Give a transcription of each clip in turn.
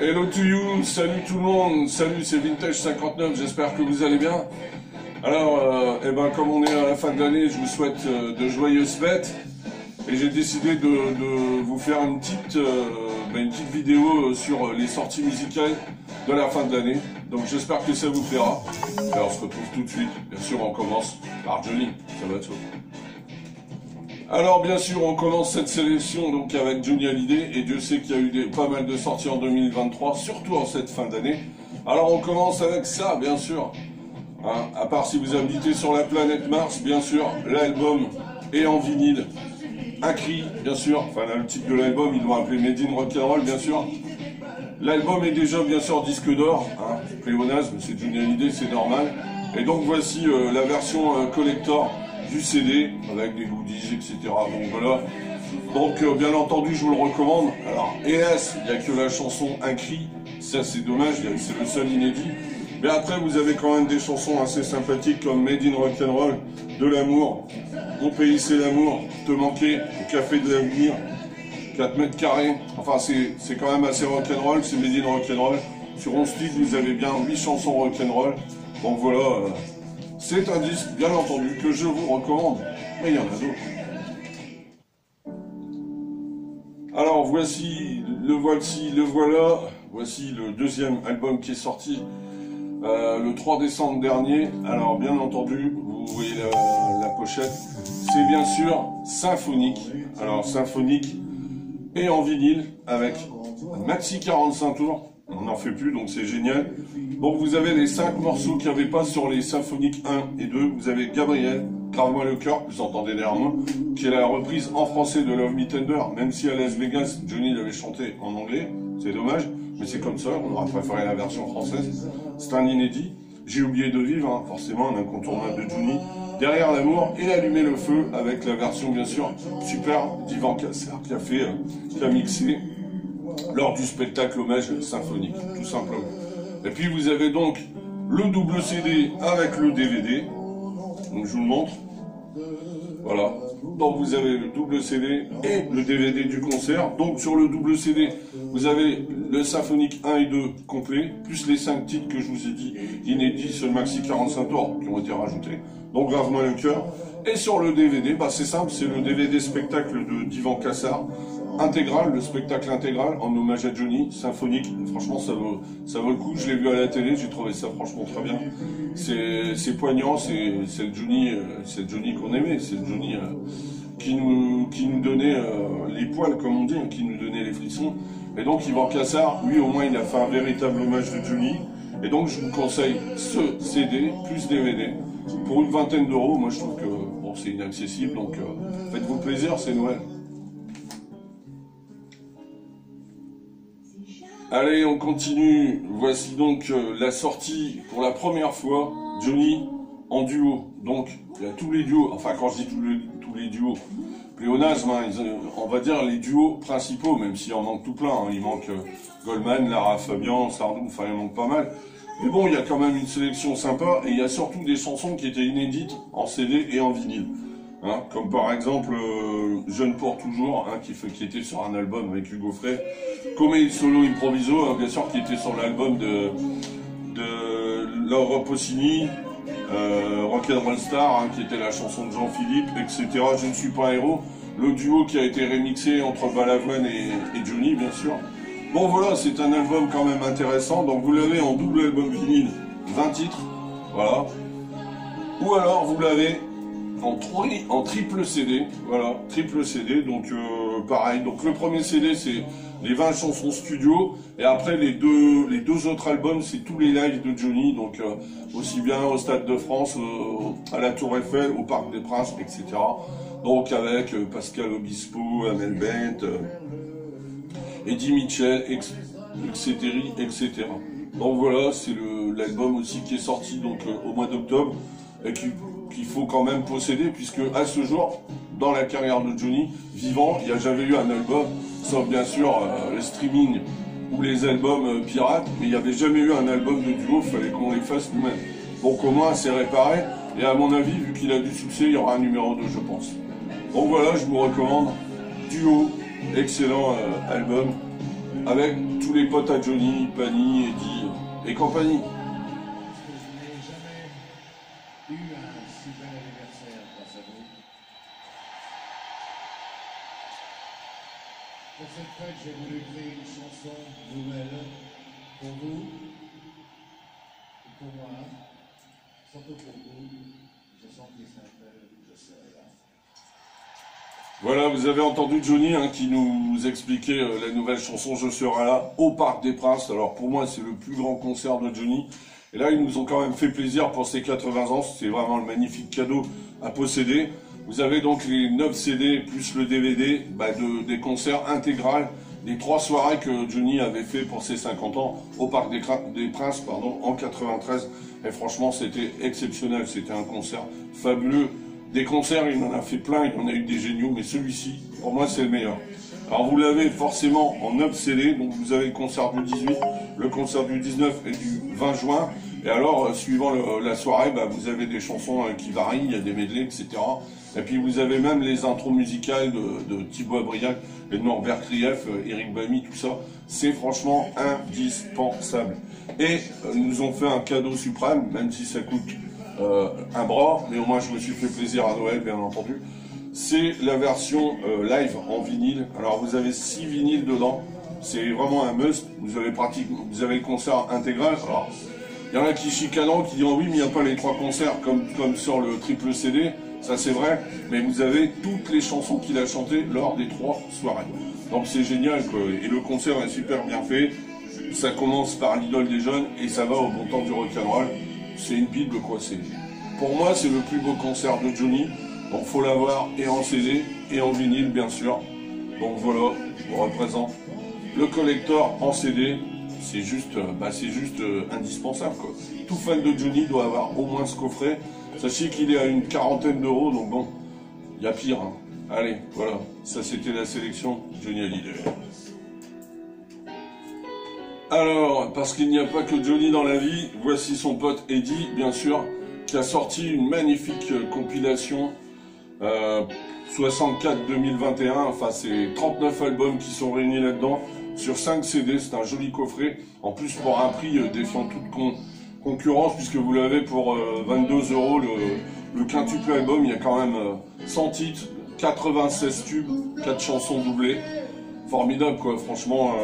Hello to you, salut tout le monde, salut c'est Vintage59, j'espère que vous allez bien. Alors, comme on est à la fin de l'année, je vous souhaite de joyeuses fêtes. Et j'ai décidé de vous faire une petite vidéo sur les sorties musicales de la fin de l'année. Donc j'espère que ça vous plaira. Alors on se retrouve tout de suite, bien sûr on commence par Johnny, ça va tout. Alors bien sûr on commence cette sélection donc avec Johnny Hallyday et Dieu sait qu'il y a eu pas mal de sorties en 2023, surtout en cette fin d'année. Alors on commence avec ça bien sûr, hein, à part si vous habitez sur la planète Mars, bien sûr l'album est en vinyle, un cri bien sûr, enfin là, le titre de l'album ils l'ont appelé Made in Rock'n'Roll bien sûr. L'album est déjà bien sûr disque d'or, hein, pléonasme, c'est Johnny Hallyday, c'est normal. Et donc voici la version collector du CD, avec des goodies, etc. Donc voilà. Donc bien entendu, je vous le recommande. Alors, hélas, il n'y a que la chanson Un cri. Ça, c'est dommage, c'est le seul inédit. Mais après, vous avez quand même des chansons assez sympathiques comme Made in Rock'n'Roll, De l'amour, Mon pays c'est l'amour, Te manquer, Le café de l'avenir, 4 mètres carrés. Enfin, c'est quand même assez rock'n'roll, c'est Made in Rock'n'Roll. Sur 11 titres, vous avez bien 8 chansons rock'n'roll. Donc voilà. C'est un disque, bien entendu, que je vous recommande, mais il y en a d'autres. Alors voici le voilà, voici le deuxième album qui est sorti le 3 décembre dernier. Alors bien entendu, vous voyez la pochette, c'est bien sûr symphonique. Alors symphonique et en vinyle avec un maxi 45 tours. On n'en fait plus, donc c'est génial. Donc vous avez les 5 morceaux qu'il n'y avait pas sur les symphoniques 1 et 2. Vous avez Gabriel, Grave-moi le cœur, que vous entendez derrière moi, qui est la reprise en français de Love Me Tender, même si à Las Vegas, Johnny l'avait chanté en anglais. C'est dommage, mais c'est comme ça, on aurait préféré la version française. C'est un inédit. J'ai oublié de vivre, hein, forcément, un incontournable de Johnny. Derrière l'amour et Allumer le feu, avec la version, bien sûr, super d'Ivan Cassar, qui a mixé lors du spectacle hommage symphonique, tout simplement. Et puis vous avez donc le double CD avec le DVD, donc je vous le montre, voilà, donc vous avez le double CD et le DVD du concert. Donc sur le double CD, vous avez le symphonique 1 et 2 complet, plus les 5 titres que je vous ai dit, inédits, sur le maxi 45 tours qui ont été rajoutés, donc Grave-moi le cœur. Et sur le DVD, c'est simple, c'est le DVD spectacle d'Ivan Cassar, intégral, le spectacle intégral en hommage à Johnny, symphonique. Franchement ça vaut le coup, je l'ai vu à la télé, j'ai trouvé ça franchement très bien. C'est poignant, c'est le Johnny qu'on aimait, c'est le Johnny qui nous donnait les poils comme on dit, qui nous donnait les frissons. Et donc Ivan Cassar, lui au moins il a fait un véritable hommage de Johnny. Et donc je vous conseille ce CD plus DVD pour une vingtaine d'euros. Moi je trouve que bon, c'est inaccessible, donc faites-vous plaisir, c'est Noël. Allez, on continue. Voici donc la sortie pour la première fois, Johnny en duo. Donc, il y a tous les duos, enfin quand je dis tous les duos, pléonasme, hein, on va dire les duos principaux, même s'il en manque tout plein. Hein. Il manque Goldman, Lara Fabian, Sardou, enfin il manque pas mal. Mais bon, il y a quand même une sélection sympa, et il y a surtout des chansons qui étaient inédites en CD et en vinyle. Hein, comme par exemple Jeune pour toujours, hein, qui était sur un album avec Hugo Frey, Come il solo improviso, hein, bien sûr, qui était sur l'album de Laura Pausini, Rock'n'Roll Star, hein, qui était la chanson de Jean-Philippe, etc. Je ne suis pas un héros, le duo qui a été remixé entre Balavoine et Johnny, bien sûr. Bon voilà, c'est un album quand même intéressant, donc vous l'avez en double album vinyle, 20 titres, voilà. Ou alors vous l'avez en triple CD, voilà, triple CD, donc pareil, donc le premier CD c'est les 20 chansons studio, et après les deux autres albums c'est tous les lives de Johnny, donc aussi bien au Stade de France, à la Tour Eiffel, au Parc des Princes, etc. Donc avec Pascal Obispo, Amel Bent, Eddie Mitchell, etc. Donc voilà, c'est l'album aussi qui est sorti donc au mois d'octobre, et qu'il faut quand même posséder, puisque à ce jour, dans la carrière de Johnny, vivant, il n'y a jamais eu un album, sauf bien sûr le streaming ou les albums pirates, mais il n'y avait jamais eu un album de duo, il fallait qu'on les fasse nous-mêmes. Donc au moins c'est réparé, et à mon avis, vu qu'il a du succès, il y aura un numéro 2 je pense. Donc voilà, je vous recommande, duo, excellent album, avec tous les potes à Johnny, Pani, Eddie et compagnie. Eu un si bel anniversaire grâce à vous. Pour cette fête, j'ai voulu créer une chanson nouvelle pour vous et pour moi, surtout pour vous. Je sens qu'il s'appelle Je serai là. Voilà, vous avez entendu Johnny hein, qui nous expliquait la nouvelle chanson Je serai là au Parc des Princes. Alors pour moi, c'est le plus grand concert de Johnny. Et là, ils nous ont quand même fait plaisir pour ses 80 ans. C'est vraiment le magnifique cadeau à posséder. Vous avez donc les 9 CD plus le DVD des concerts intégrales des 3 soirées que Johnny avait fait pour ses 50 ans au Parc des Princes en 93. Et franchement, c'était exceptionnel. C'était un concert fabuleux. Des concerts, il en a fait plein, il en a eu des géniaux, mais celui-ci, pour moi, c'est le meilleur. Alors vous l'avez forcément en 9 CD, donc vous avez le concert du 18, le concert du 19 et du 20 juin. Et alors, suivant la soirée, vous avez des chansons qui varient, il y a des medleys, etc. Et puis vous avez même les intros musicales de Thibaut Abriac et de Norbert Krief, Eric Bamy, tout ça. C'est franchement indispensable. Et ils nous ont fait un cadeau suprême, même si ça coûte un bras, mais au moins je me suis fait plaisir à Noël, bien entendu. C'est la version live en vinyle. Alors vous avez 6 vinyles dedans. C'est vraiment un must. Vous avez le concert intégral. Alors, il y en a qui chicaneront, qui diront oui, mais il n'y a pas les 3 concerts comme sur le triple CD. Ça c'est vrai, mais vous avez toutes les chansons qu'il a chantées lors des 3 soirées. Donc c'est génial, quoi. Et le concert est super bien fait. Ça commence par l'idole des jeunes et ça va au bon temps du rock'n'roll. C'est une bible, quoi. Pour moi, c'est le plus beau concert de Johnny. Donc faut l'avoir et en CD et en vinyle, bien sûr. Donc voilà, je vous représente le collector en CD. C'est juste, indispensable, quoi. Tout fan de Johnny doit avoir au moins ce coffret. Sachez qu'il est à une 40aine d'euros, donc bon, il y a pire. Hein. Allez, voilà, ça c'était la sélection Johnny Hallyday. Alors, parce qu'il n'y a pas que Johnny dans la vie, voici son pote Eddie, bien sûr, qui a sorti une magnifique compilation 64-2021, enfin c'est 39 albums qui sont réunis là-dedans, sur 5 CD, c'est un joli coffret, en plus pour un prix défiant toute concurrence, puisque vous l'avez pour 22 € le quintuple album, il y a quand même 100 titres, 96 tubes, 4 chansons doublées. Formidable, quoi, franchement,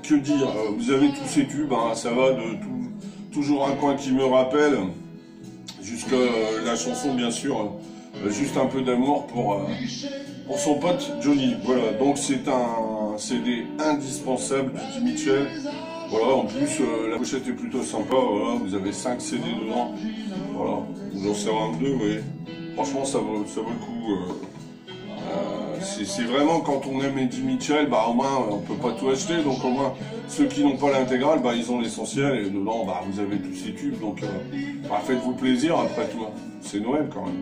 que dire, vous avez tous ces tubes, hein, ça va de toujours un coin qui me rappelle, jusqu'à la chanson, bien sûr, juste un peu d'amour pour son pote Johnny. Voilà, donc c'est un CD indispensable de Eddie Mitchell. Voilà, en plus, la pochette est plutôt sympa, voilà, vous avez 5 CD dedans, voilà, vous en servez 22, mais franchement, ça vaut le coup. C'est vraiment quand on aime Eddie Mitchell, au moins on peut pas tout acheter, donc au moins ceux qui n'ont pas l'intégrale, ils ont l'essentiel et dedans vous avez tous ces tubes, donc faites-vous plaisir après tout, c'est Noël quand même.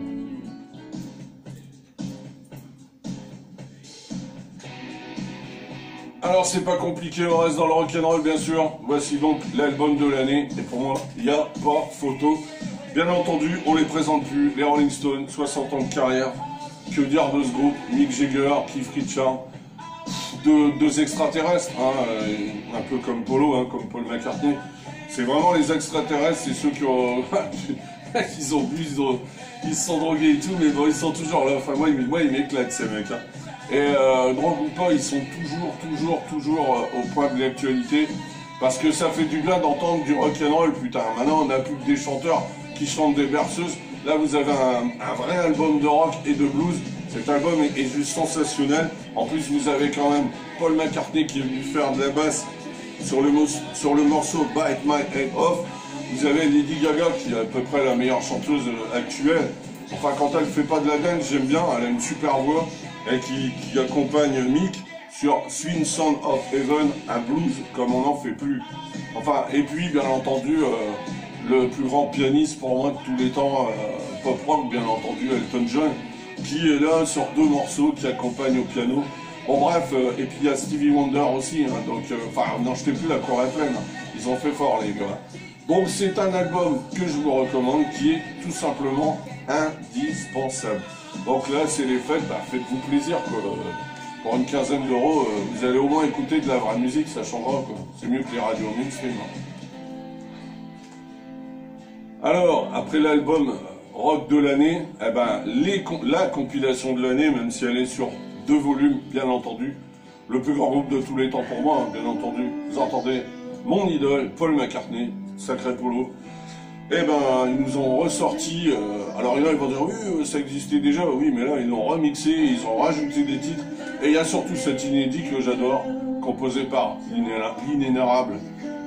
Alors c'est pas compliqué, on reste dans le rock'n'roll bien sûr, voici donc l'album de l'année, et pour moi il n'y a pas photo. Bien entendu, on les présente plus, les Rolling Stones, 60 ans de carrière. Que dire de ce groupe? Mick Jagger, Keith Richards, deux extraterrestres, un peu comme Polo, comme Paul McCartney. C'est vraiment les extraterrestres, c'est ceux qui ont... ils ont bu, ils se sont drogués et tout, mais bon, ils sont toujours là. Enfin, moi ils m'éclatent ces mecs. Et drogue ou pas, ils sont toujours au point de l'actualité. Parce que ça fait du bien d'entendre du rock'n'roll, putain. Maintenant, on n'a plus que des chanteurs qui chantent des berceuses. Là, vous avez un vrai album de rock et de blues. Cet album est juste sensationnel. En plus, vous avez quand même Paul McCartney qui est venu faire de la basse sur le morceau Bite My Head Off. Vous avez Lady Gaga qui est à peu près la meilleure chanteuse actuelle. Enfin, quand elle fait pas de la dance, j'aime bien. Elle a une super voix et qui accompagne Mick sur Sweet Sound of Heaven, un blues comme on n'en fait plus. Enfin, et puis, bien entendu... le plus grand pianiste pour moi de tous les temps, pop rock bien entendu, Elton John, qui est là sur 2 morceaux qui accompagnent au piano. Bon bref, et puis il y a Stevie Wonder aussi, donc n'en jetez plus, la cour est pleine, ils ont fait fort les gars. Donc c'est un album que je vous recommande qui est tout simplement indispensable. Donc là c'est les fêtes, faites-vous plaisir quoi. pour une quinzaine d'euros, vous allez au moins écouter de la vraie musique, ça changera, quoi. C'est mieux que les radios mainstream. Alors, après l'album rock de l'année, eh ben, la compilation de l'année, même si elle est sur 2 volumes, bien entendu, le plus grand groupe de tous les temps pour moi, hein, bien entendu, vous entendez mon idole, Paul McCartney, sacré Polo. Eh ben, ils nous ont ressorti, alors il y en a, ils vont dire, oui, ça existait déjà, oui, mais là, ils l'ont remixé, ils ont rajouté des titres, et il y a surtout cet inédit que j'adore, composé par l'inénarrable,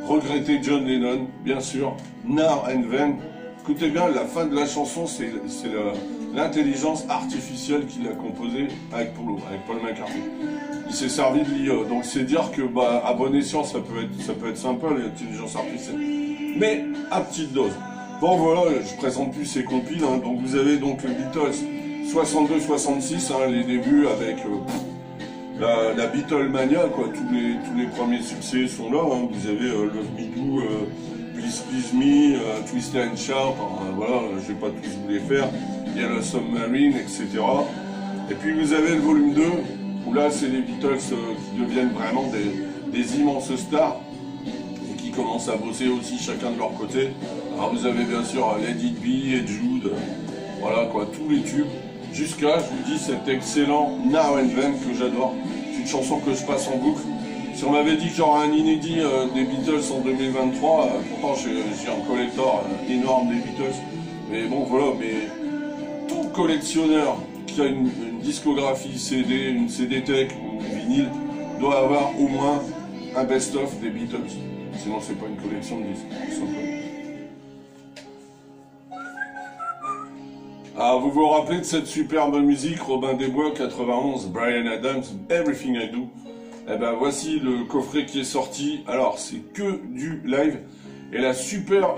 regretté John Lennon, bien sûr, Now and Then. Écoutez bien, la fin de la chanson, c'est l'intelligence artificielle qu'il a composée avec Paul McCartney. Il s'est servi de l'IA, donc c'est dire que, bah, à bon escient, ça peut être sympa, l'intelligence artificielle, mais à petite dose. Bon voilà, je présente plus ces compiles, hein. Donc vous avez donc les Beatles 62-66, hein, les débuts avec la Beatlemania, quoi. Tous les premiers succès sont là, hein. Vous avez Love Me Do, Please Please Me, Twist and Shout, voilà, je vais pas tous vous les faire, Yellow Submarine, etc. Et puis vous avez le volume 2, où là c'est les Beatles qui deviennent vraiment des immenses stars, et qui commencent à bosser aussi chacun de leur côté. Alors vous avez bien sûr Let It Be et Jude, voilà quoi, tous les tubes, jusqu'à, je vous dis, cet excellent Now and Then que j'adore. C'est une chanson que je passe en boucle. Si on m'avait dit qu'il y aurait un inédit des Beatles en 2023, pourtant j'ai un collector énorme des Beatles, mais bon voilà, mais tout collectionneur qui a une discographie CD, une CD-Tech ou vinyle, doit avoir au moins un best-of des Beatles. Sinon c'est pas une collection de disques, tout simplement. Ah, vous vous rappelez de cette superbe musique, Robin des Bois, 91, Bryan Adams, Everything I Do. Eh ben voici le coffret qui est sorti. Alors c'est que du live. Et la super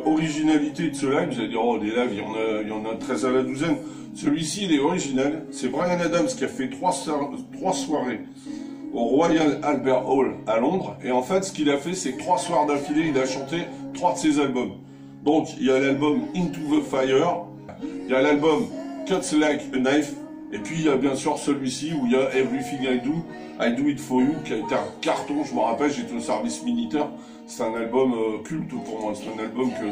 originalité de ce live, vous allez dire, oh des lives, il y en a 13 à la douzaine. Celui-ci il est original. C'est Bryan Adams qui a fait 3 soirées au Royal Albert Hall à Londres. Et en fait ce qu'il a fait, c'est que 3 soirs d'affilée, il a chanté 3 de ses albums. Donc il y a l'album Into the Fire, il y a l'album Cuts Like a Knife, et puis il y a bien sûr celui-ci où il y a Everything I Do It For You, qui a été un carton. Je me rappelle, j'étais au service militaire, c'est un album culte pour moi, c'est un album que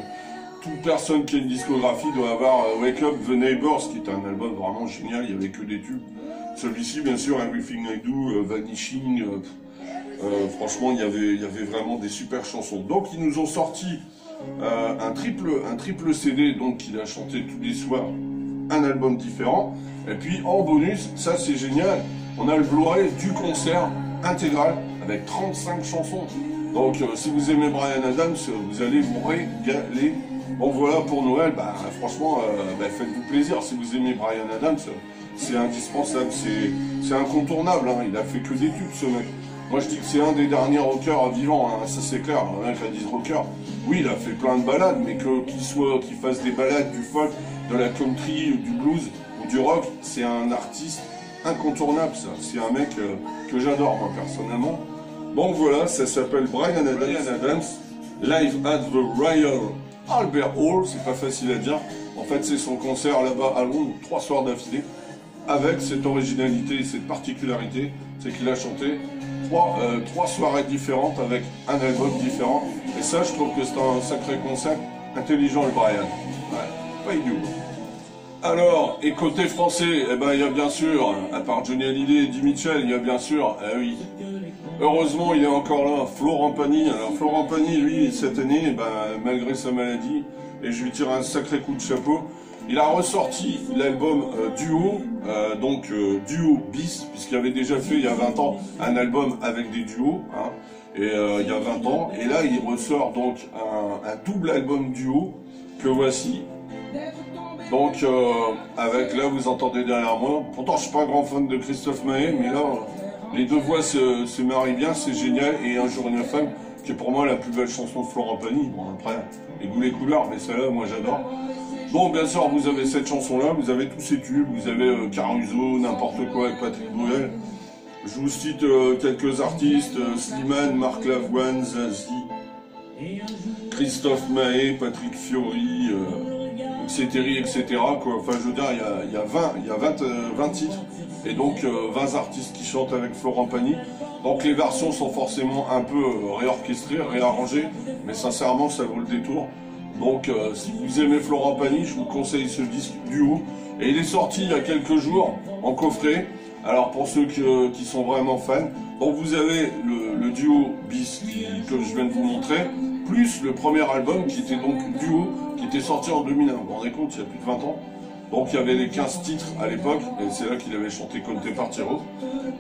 toute personne qui a une discographie doit avoir. Wake Up The Neighbors, qui est un album vraiment génial, il n'y avait que des tubes. Celui-ci bien sûr, Everything I Do, Vanishing, franchement il y avait vraiment des super chansons. Donc ils nous ont sorti un triple CD, donc qu'il a chanté tous les soirs, un album différent. Et puis en bonus, ça c'est génial, on a le Blu-ray du concert intégral avec 35 chansons. Donc si vous aimez Bryan Adams, vous allez vous régaler. Bon voilà, pour Noël, bah, franchement, faites-vous plaisir. Si vous aimez Bryan Adams, c'est indispensable, c'est incontournable, hein. Il a fait que des tubes ce mec. Moi je dis que c'est un des derniers rockers vivants, hein. Ça c'est clair. Il y en a qui disent rocker. Oui, il a fait plein de balades, mais qu'il fasse des balades, du folk, de la country, du blues ou du rock, c'est un artiste incontournable, ça. C'est un mec que j'adore, moi, personnellement. Bon, voilà, ça s'appelle Bryan Adams, Live at the Royal Albert Hall. C'est pas facile à dire. En fait, c'est son concert là-bas à Londres, 3 soirs d'affilée, avec cette originalité et cette particularité, c'est qu'il a chanté 3 soirées différentes avec un album différent. Et ça, je trouve que c'est un sacré concept, intelligent le Bryan. Ouais, pas idiot. Alors, et côté français, eh ben, il y a bien sûr, à part Johnny Hallyday et Eddie Mitchell, il y a bien sûr, oui, heureusement, il est encore là, Florent Pagny. Alors, Florent Pagny, lui, cette année, ben, malgré sa maladie, et je lui tire un sacré coup de chapeau, il a ressorti l'album Duo, Duo bis, puisqu'il avait déjà fait, il y a 20 ans, un album avec des duos, hein, et il y a 20 ans, et là, il ressort donc un double album duo, que voici. Donc, avec, là, vous entendez derrière moi, pourtant, je suis pas un grand fan de Christophe Maé, mais là, les deux voix se marient bien, c'est génial, et Un jour une femme, qui est pour moi la plus belle chanson de Florent Pagny. Bon, après, les goûts, les couleurs, mais celle-là, moi, j'adore. Bon, bien sûr, vous avez cette chanson-là, vous avez tous ces tubes, vous avez Caruso, N'importe quoi avec Patrick Bruel. Je vous cite quelques artistes, Slimane, Marc Lavoine, Zazie, Christophe Maé, Patrick Fiori, etc. quoi. Enfin, je veux dire, il y a 20 titres, et donc 20 artistes qui chantent avec Florent Pagny. Donc les versions sont forcément un peu réorchestrées, réarrangées, mais sincèrement, ça vaut le détour. Donc si vous aimez Florent Pagny, je vous conseille ce disque duo. Et il est sorti il y a quelques jours en coffret. Alors pour ceux qui sont vraiment fans, donc vous avez le duo bis que je viens de vous montrer, plus le premier album qui était donc duo, qui était sorti en 2001. Vous vous rendez compte, il y a plus de 20 ans. Donc il y avait les 15 titres à l'époque, et c'est là qu'il avait chanté Conte Partiro.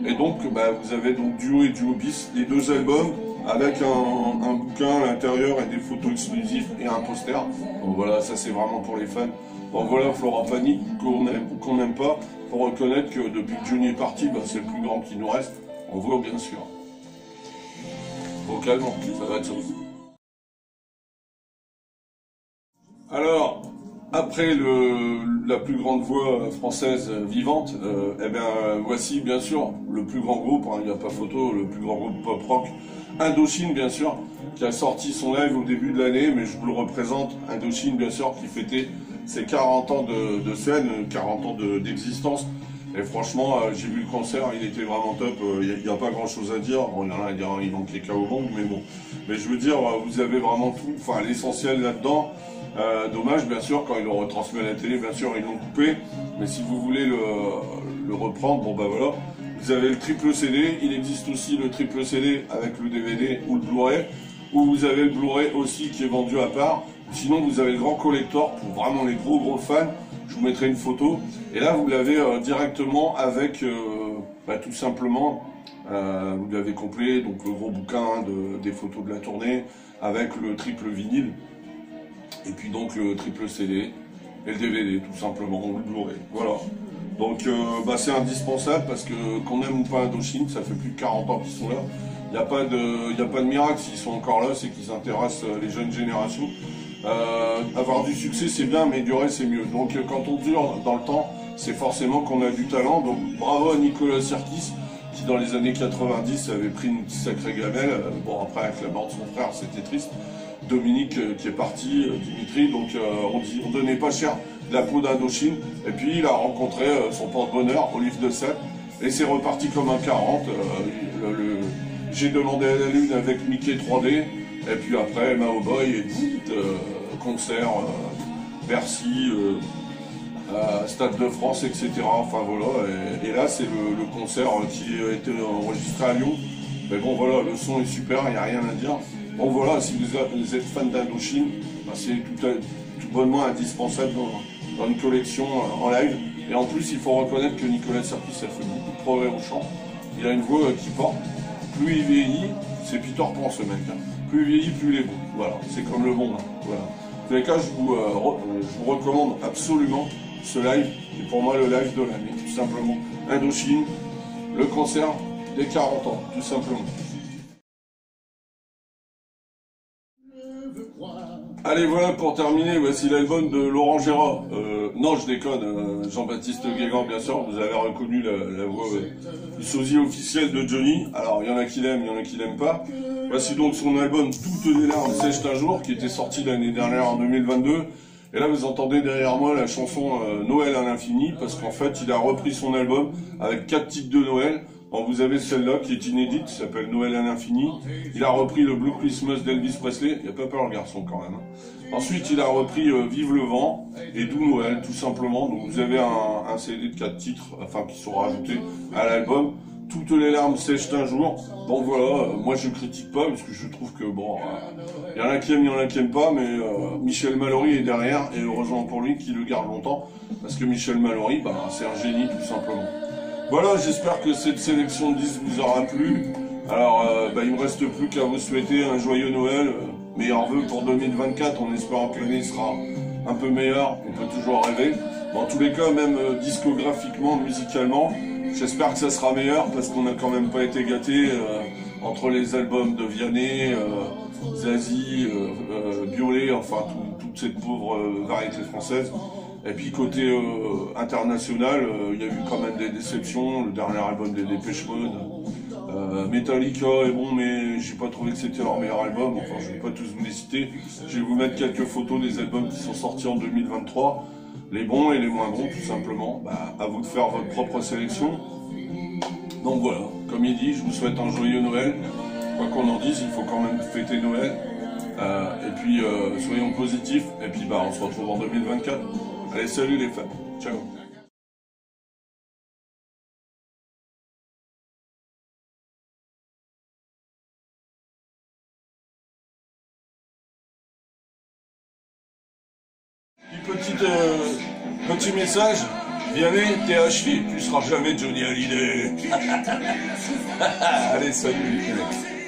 Et donc vous avez donc duo et duo bis, les deux albums, avec un bouquin à l'intérieur et des photos exclusives et un poster. Donc voilà, ça c'est vraiment pour les fans. Donc voilà, Florent Pagny, qu'on aime ou qu'on n'aime pas, pour reconnaître que depuis que Johnny est parti, c'est le plus grand qui nous reste. On voit bien sûr. Vocalement, ça va être ça. Alors, après la plus grande voix française vivante, voici bien sûr le plus grand groupe, il n'y a pas photo, le plus grand groupe pop-rock, Indochine bien sûr, qui a sorti son live au début de l'année, mais je vous le représente, Indochine bien sûr, qui fêtait ses 40 ans de scène, 40 ans d'existence. Et franchement, j'ai vu le concert, il était vraiment top, il n'y a pas grand chose à dire, bon, il y en a à dire, il manquait KO Bang, mais bon. Mais je veux dire, vous avez vraiment tout, enfin l'essentiel là-dedans. Dommage, bien sûr, quand ils l'ont retransmis à la télé, bien sûr, ils l'ont coupé. Mais si vous voulez le reprendre, bon voilà. Vous avez le triple CD, il existe aussi le triple CD avec le DVD ou le Blu-ray. Ou vous avez le Blu-ray aussi qui est vendu à part. Sinon, vous avez le grand collector pour vraiment les gros fans. Je vous mettrai une photo. Et là, vous l'avez directement avec, tout simplement, vous l'avez complet, donc le gros bouquin des photos de la tournée, avec le triple vinyle. Et puis donc le triple CD et le DVD tout simplement, ou le Blu-ray. Voilà. Donc c'est indispensable parce que qu'on aime ou pas Indochine, ça fait plus de 40 ans qu'ils sont là. Il n'y a pas de miracle s'ils sont encore là, c'est qu'ils intéressent les jeunes générations. Avoir du succès c'est bien, mais durer c'est mieux. Donc quand on dure dans le temps, c'est forcément qu'on a du talent. Donc bravo à Nicolas Sirkis qui dans les années 90 avait pris une sacrée gamelle. Bon après avec la mort de son frère c'était triste. Dominique qui est parti, Dimitri, donc on donnait pas cher de la peau d'Indochine. Et puis il a rencontré son porte-bonheur, Olive de Seine, et c'est reparti comme un 40. J'ai demandé à la lune avec Mickey 3D, et puis après Mao Boy, et concert, Bercy, Stade de France, etc. Enfin voilà, et là c'est le concert qui a été enregistré à Lyon. Mais bon voilà, le son est super, il n'y a rien à dire. Bon voilà, si vous êtes fan d'Indochine, c'est tout bonnement indispensable dans une collection en live. Et en plus, il faut reconnaître que Nicolas Sirkis a fait beaucoup de progrès au chant. Il a une voix qui porte. Plus il vieillit, c'est Peter Pan ce mec. Plus il vieillit, plus il est beau. Voilà, c'est comme le monde. Voilà. En tous les cas, je vous recommande absolument ce live. C'est pour moi le live de l'année, tout simplement. Indochine, le concert des 40 ans, tout simplement. Allez, voilà, pour terminer, voici l'album de Laurent Gérard. Non, je déconne, Jean-Baptiste Guégan, bien sûr, vous avez reconnu la voix du sosie officiel de Johnny. Alors, il y en a qui l'aiment, il y en a qui l'aiment pas. Voici donc son album Toutes les larmes sèchent un jour, qui était sorti l'année dernière en 2022. Et là, vous entendez derrière moi la chanson Noël à l'infini, parce qu'en fait, il a repris son album avec 4 titres de Noël. Donc vous avez celle-là qui est inédite, qui s'appelle Noël à l'infini. Il a repris le Blue Christmas d'Elvis Presley, il n'a pas peur le garçon quand même. Ensuite il a repris Vive le vent et Doux Noël tout simplement. Donc vous avez un CD de 4 titres, enfin qui sont rajoutés à l'album. Toutes les larmes sèchent un jour. Donc voilà, moi je critique pas parce que je trouve que bon, il y en a qui aiment, il y en a qui aiment pas, mais Michel Mallory est derrière et heureusement pour lui qu'il le garde longtemps parce que Michel Mallory, c'est un génie tout simplement. Voilà, j'espère que cette sélection de 10 vous aura plu. Alors, il ne me reste plus qu'à vous souhaiter un joyeux Noël, meilleurs vœux pour 2024, en espérant que l'année sera un peu meilleure, on peut toujours rêver. Dans tous les cas, même discographiquement, musicalement, j'espère que ça sera meilleur, parce qu'on n'a quand même pas été gâtés entre les albums de Vianney, Zazie, Biolay, enfin toute cette pauvre variété française. Et puis côté international, il y a eu quand même des déceptions. Le dernier album des Dépêche Mode, Metallica est bon, mais j'ai pas trouvé que c'était leur meilleur album. Enfin, je vais pas tous vous les citer. Je vais vous mettre quelques photos des albums qui sont sortis en 2023. Les bons et les moins bons, tout simplement. Bah, à vous de faire votre propre sélection. Donc voilà, comme il dit, je vous souhaite un joyeux Noël. Quoi qu'on en dise, il faut quand même fêter Noël. Et puis, soyons positifs. Et puis, bah, on se retrouve en 2024. Allez, salut les fans. Ciao. Petit message, Vianney, t'es haché, tu seras jamais Johnny Hallyday. Allez, salut les mecs.